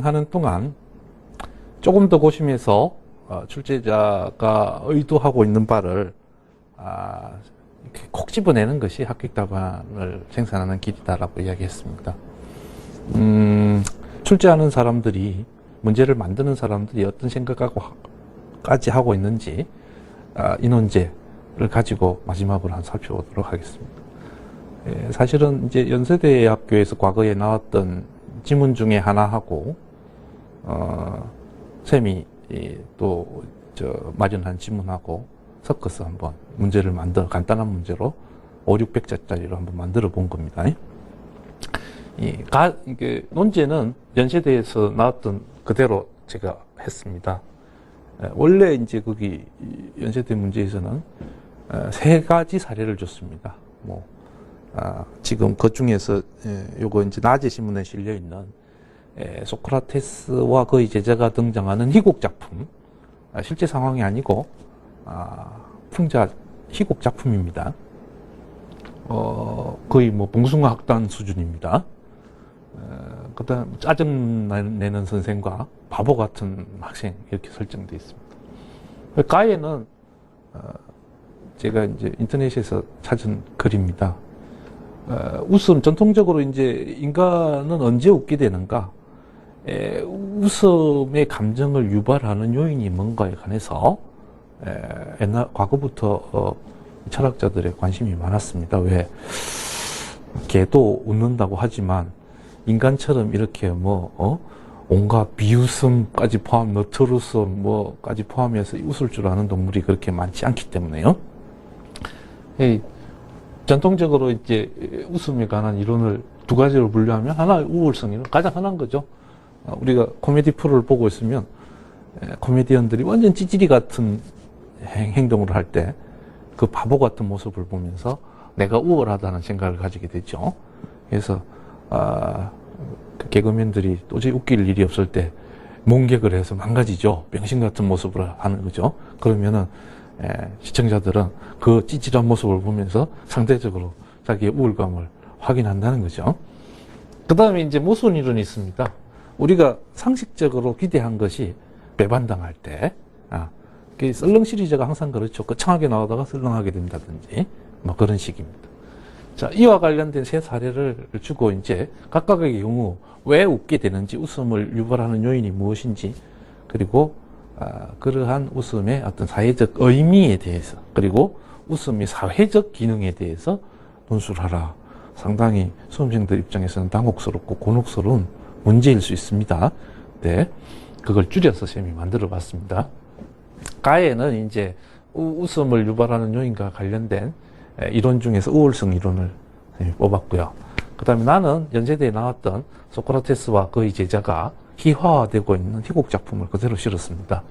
하는 동안 조금 더 고심해서 출제자가 의도하고 있는 바를 이렇게 콕 집어내는 것이 합격 답안을 생산하는 길이다라고 이야기했습니다. 출제하는 사람들이, 문제를 만드는 사람들이 어떤 생각까지 하고 있는지 인원제를 가지고 마지막으로 한번 살펴보도록 하겠습니다. 사실은 이제 연세대학교에서 과거에 나왔던 지문 중에 하나하고 쌤이 또 마련한 지문하고 섞어서 한번 문제를 간단한 문제로 500~600자짜리로 한번 만들어 본 겁니다. 이게 논제는 연세대에서 나왔던 그대로 제가 했습니다. 원래 이제 거기 연세대 문제에서는 3가지 사례를 줬습니다. 지금 그 중에서 요거 이제 낮에 신문에 실려 있는 소크라테스와 그의 제자가 등장하는 희곡 작품, 실제 상황이 아니고 풍자 희곡 작품입니다. 거의 봉숭아 학단 수준입니다. 그다음 짜증내는 선생과 바보 같은 학생 이렇게 설정되어 있습니다. 가에는 제가 이제 인터넷에서 찾은 글입니다. 전통적으로 이제 인간은 언제 웃게 되는가? 웃음의 감정을 유발하는 요인이 뭔가에 관해서 과거부터 철학자들의 관심이 많았습니다. 왜? 개도 웃는다고 하지만 인간처럼 이렇게 온갖 비웃음까지 포함, 너트루섬 까지 포함해서 웃을 줄 아는 동물이 그렇게 많지 않기 때문에요. 전통적으로 이제 웃음에 관한 이론을 2가지로 분류하면, 하나 우월성 이론, 가장 흔한 거죠. 우리가 코미디 프로를 보고 있으면 코미디언들이 완전 찌질이 같은 행동을 할 때 그 바보 같은 모습을 보면서 내가 우월하다는 생각을 가지게 되죠. 그래서 그 개그맨들이 도저히 웃길 일이 없을 때 몽개그를 해서 망가지죠. 병신 같은 모습을 하는 거죠. 그러면은 시청자들은 그 찌질한 모습을 보면서 상대적으로 자기의 우월감을 확인한다는 거죠. 그 다음에 이제 모순 이론이 있습니다. 우리가 상식적으로 기대한 것이 배반당할 때, 썰렁 시리즈가 항상 그렇죠. 거창하게 나오다가 썰렁하게 된다든지, 그런 식입니다. 자, 이와 관련된 3사례를 주고 이제 각각의 경우 왜 웃게 되는지, 웃음을 유발하는 요인이 무엇인지, 그리고 그러한 웃음의 어떤 사회적 의미에 대해서, 그리고 웃음의 사회적 기능에 대해서 논술하라. 상당히 수험생들 입장에서는 당혹스럽고 곤혹스러운 문제일 수 있습니다. 네, 그걸 줄여서 쌤이 만들어 봤습니다. 가에는 이제 웃음을 유발하는 요인과 관련된 이론 중에서 우월성 이론을 뽑았고요. 그 다음에 나는 연세대에 나왔던 소크라테스와 그의 제자가 희화화되고 있는 희곡 작품을 그대로 실었습니다.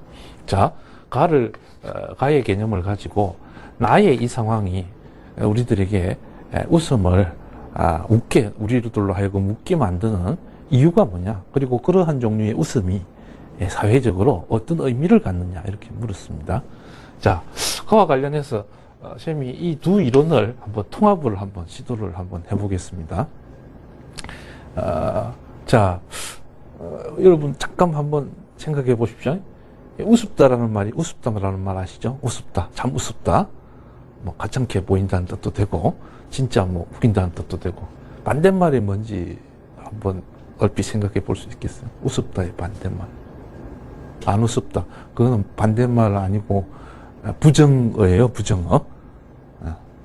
자, 가의 개념을 가지고 나의 이 상황이 우리들에게 웃음을 우리들로 하여금 웃게 만드는 이유가 뭐냐, 그리고 그러한 종류의 웃음이 사회적으로 어떤 의미를 갖느냐, 이렇게 물었습니다. 자, 그와 관련해서 쌤이 이 2 이론을 한번 통합을 시도를 해보겠습니다. 여러분 잠깐 한번 생각해 보십시오. 우습다라는 말 아시죠? 우습다, 참 우습다. 가찮게 보인다는 뜻도 되고, 진짜 웃긴다는 뜻도 되고, 반대말이 뭔지 한번 얼핏 생각해 볼 수 있겠어요? 우습다의 반대말. 안 우습다. 그거는 반대말 아니고 부정어예요, 부정어.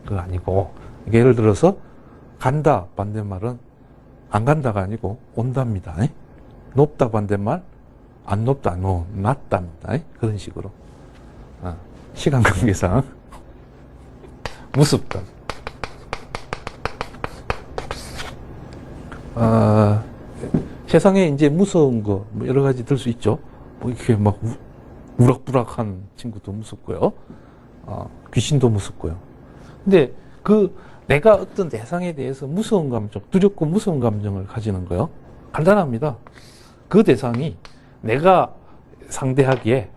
그거 아니고, 예를 들어서 간다 반대말은 안 간다가 아니고 온답니다. 높다 반대말 안 높다, 낮답니다. 그런 식으로. 시간 관계상 무섭다. 세상에 이제 무서운 거 여러 가지 들 수 있죠. 이렇게 우락부락한 친구도 무섭고요. 귀신도 무섭고요. 근데 내가 어떤 대상에 대해서 무서운 감정, 두렵고 무서운 감정을 가지는 거요. 간단합니다. 그 대상이 내가 상대하기에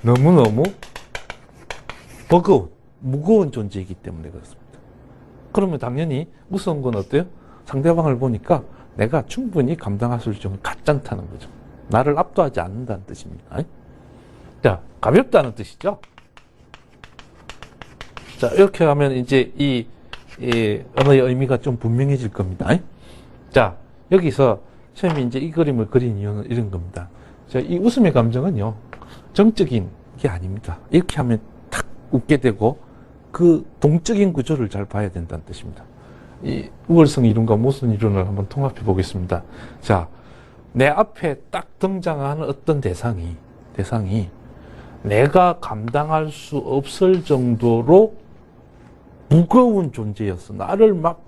너무너무 무거운 존재이기 때문에 그렇습니다. 그러면 당연히 무서운 건 어때요? 상대방을 보니까 내가 충분히 감당할 수 있을 정도 가짠다는 거죠. 나를 압도하지 않는다는 뜻입니다. 자, 가볍다는 뜻이죠. 자, 이렇게 하면 이제 이 언어의 의미가 좀 분명해질 겁니다. 자, 여기서 쌤이 이제 이 그림을 그린 이유는 이런 겁니다. 자, 이 웃음의 감정은요, 정적인 게 아닙니다. 이렇게 하면 탁 웃게 되고, 그 동적인 구조를 잘 봐야 된다는 뜻입니다. 이 우월성 이론과 모순 이론을 한번 통합해 보겠습니다. 자, 내 앞에 딱 등장하는 어떤 대상이 내가 감당할 수 없을 정도로 무거운 존재였어. 나를 막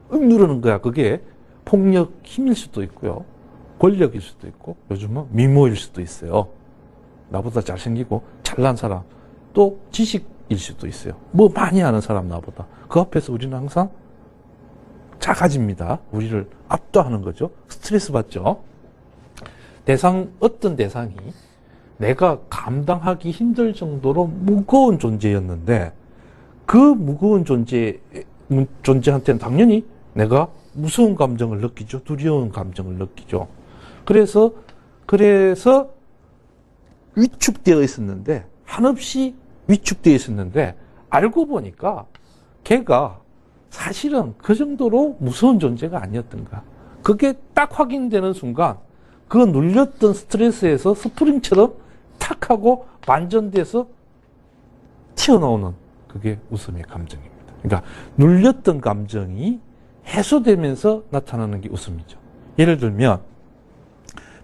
억누르는 거야. 그게 폭력, 힘일 수도 있고요. 권력일 수도 있고, 요즘은 미모일 수도 있어요. 나보다 잘생기고 잘난 사람, 또 지식일 수도 있어요. 뭐 많이 아는 사람 나보다. 그 앞에서 우리는 항상 작아집니다. 우리를 압도하는 거죠. 스트레스 받죠. 어떤 대상이 내가 감당하기 힘들 정도로 무거운 존재였는데, 그 무거운 존재한테는 당연히 내가 무서운 감정을 느끼죠. 두려운 감정을 느끼죠. 그래서 위축되어 있었는데, 한없이 위축되어 있었는데, 알고 보니까 걔가 사실은 그 정도로 무서운 존재가 아니었던가. 그게 딱 확인되는 순간, 그 눌렸던 스트레스에서 스프링처럼 탁 하고 반전돼서 튀어나오는 그게 웃음의 감정입니다. 그러니까 눌렸던 감정이 해소되면서 나타나는 게 웃음이죠. 예를 들면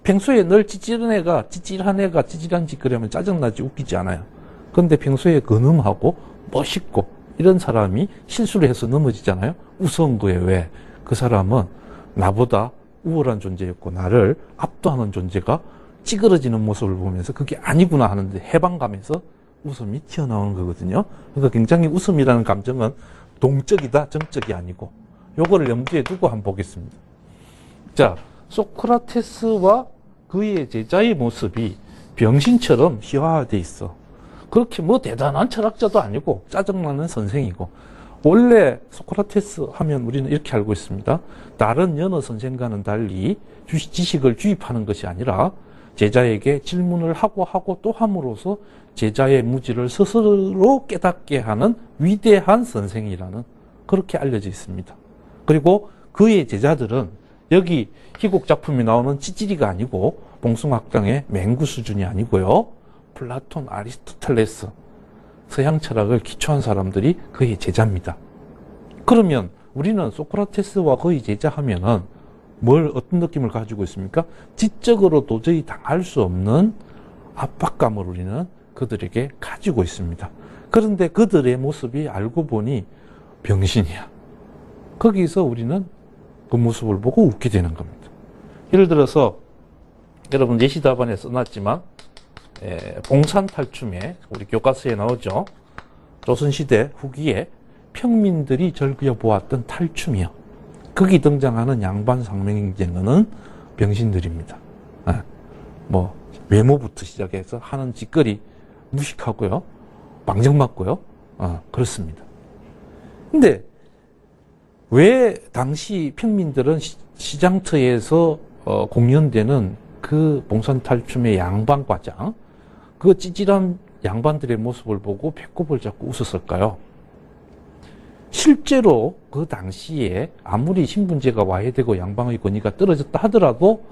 평소에 늘 찌질한 애가 찌질한 짓거리 하면 짜증나지 웃기지 않아요. 그런데 평소에 근엄하고 멋있고 이런 사람이 실수를 해서 넘어지잖아요. 우스운 거예요. 왜? 그 사람은 나보다 우월한 존재였고 나를 압도하는 존재가 찌그러지는 모습을 보면서 그게 아니구나 하는데 해방감에서 웃음이 튀어나오는 거거든요. 그러니까 굉장히 웃음이라는 감정은 동적이다, 정적이 아니고, 요거를 염두에 두고 한번 보겠습니다. 자, 소크라테스와 그의 제자의 모습이 병신처럼 희화화되어 있어. 그렇게 뭐 대단한 철학자도 아니고 짜증나는 선생이고, 원래 소크라테스 하면 우리는 이렇게 알고 있습니다. 다른 여러 선생과는 달리 지식을 주입하는 것이 아니라 제자에게 질문을 하고 또 함으로써 제자의 무지를 스스로 깨닫게 하는 위대한 선생이라는, 그렇게 알려져 있습니다. 그리고 그의 제자들은 여기 희곡 작품이 나오는 찌질이가 아니고 봉숭아학당의 맹구 수준이 아니고요. 플라톤, 아리스토텔레스, 서양 철학을 기초한 사람들이 그의 제자입니다. 그러면 우리는 소크라테스와 그의 제자 하면은 어떤 느낌을 가지고 있습니까? 지적으로 도저히 당할 수 없는 압박감을 우리는 그들에게 가지고 있습니다. 그런데 그들의 모습이 알고 보니 병신이야. 거기서 우리는 그 모습을 보고 웃게 되는 겁니다. 예를 들어서 여러분 예시 답안에 써놨지만 봉산탈춤에 우리 교과서에 나오죠. 조선시대 후기에 평민들이 즐겨보았던 탈춤이요. 거기 등장하는 양반 상명행제는 병신들입니다. 뭐 외모부터 시작해서 하는 짓거리 무식하고요, 망정 맞고요, 그렇습니다. 근데 왜 당시 평민들은 시장터에서 공연되는 그 봉산탈춤의 양반과장, 그 찌질한 양반들의 모습을 보고 배꼽을 잡고 웃었을까요? 실제로 그 당시에 아무리 신분제가 와해되고 양반의 권위가 떨어졌다 하더라도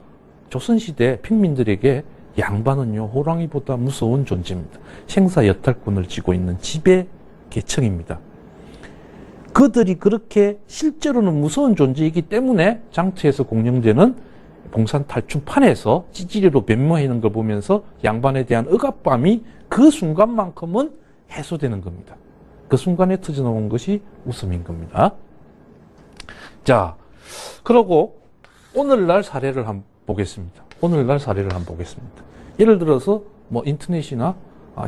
조선시대 평민들에게 양반은요, 호랑이보다 무서운 존재입니다. 생사 여탈권을 쥐고 있는 지배 계층입니다. 그들이 그렇게 실제로는 무서운 존재이기 때문에 장터에서 공연되는 봉산탈춤판에서 찌질이로 변모하는 걸 보면서 양반에 대한 억압감이 그 순간만큼은 해소되는 겁니다. 그 순간에 터져나온 것이 웃음인 겁니다. 자, 그러고 오늘날 사례를 한번 보겠습니다. 예를 들어서 뭐 인터넷이나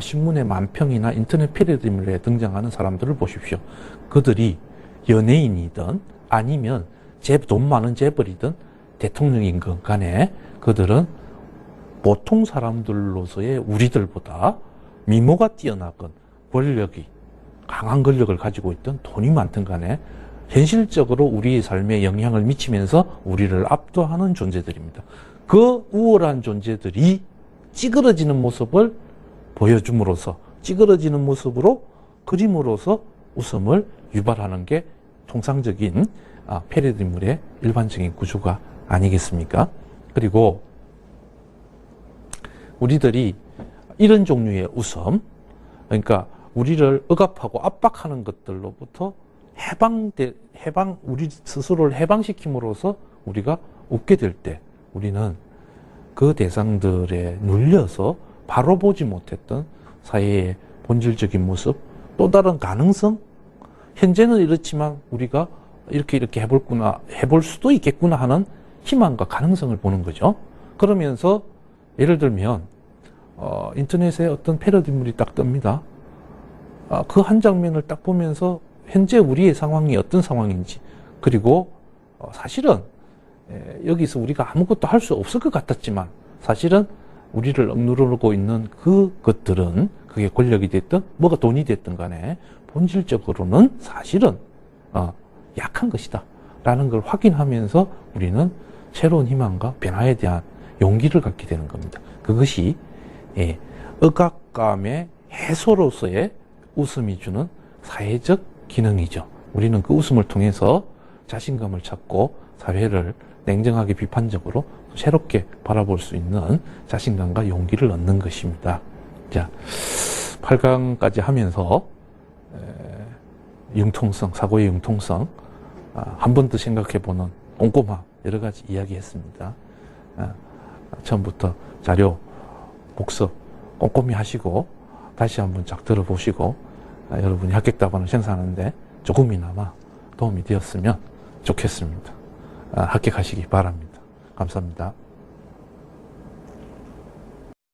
신문의 만평이나 인터넷 패러디물에 등장하는 사람들을 보십시오. 그들이 연예인이든 아니면 돈 많은 재벌이든 대통령인 것 간에 그들은 보통 사람들로서의 우리들보다 미모가 뛰어나건 강한 권력을 가지고 있던 돈이 많든 간에 현실적으로 우리의 삶에 영향을 미치면서 우리를 압도하는 존재들입니다. 그 우월한 존재들이 찌그러지는 모습을 보여줌으로써, 찌그러지는 모습으로 그림으로써 웃음을 유발하는 게 통상적인 패러디 인물의 일반적인 구조가 아니겠습니까? 그리고 우리들이 이런 종류의 웃음, 그러니까 우리를 억압하고 압박하는 것들로부터 우리 스스로를 해방시킴으로써 우리가 웃게 될 때 우리는 그 대상들에 눌려서 바로 보지 못했던 사회의 본질적인 모습, 또 다른 가능성, 현재는 이렇지만 우리가 이렇게 해볼 수도 있겠구나 하는 희망과 가능성을 보는 거죠. 그러면서 예를 들면 인터넷에 어떤 패러디물이 딱 뜹니다. 그 한 장면을 딱 보면서 현재 우리의 상황이 어떤 상황인지, 그리고 사실은 여기서 우리가 아무것도 할 수 없을 것 같았지만 사실은 우리를 억누르고 있는 그것들은, 그게 권력이 됐든 뭐가 돈이 됐든 간에 본질적으로는 사실은 약한 것이다 라는 걸 확인하면서 우리는 새로운 희망과 변화에 대한 용기를 갖게 되는 겁니다. 그것이 억압감의 해소로서의 웃음이 주는 사회적 기능이죠. 우리는 그 웃음을 통해서 자신감을 찾고 사회를 냉정하게 비판적으로 새롭게 바라볼 수 있는 자신감과 용기를 얻는 것입니다. 자, 8강까지 하면서 융통성, 사고의 융통성, 한 번 더 생각해보는 꼼꼼함, 여러 가지 이야기했습니다. 처음부터 자료, 복습 꼼꼼히 하시고 다시 한번 쫙 들어보시고 여러분이 합격 답안을 생산하는데 조금이나마 도움이 되었으면 좋겠습니다. 합격하시기 바랍니다. 감사합니다.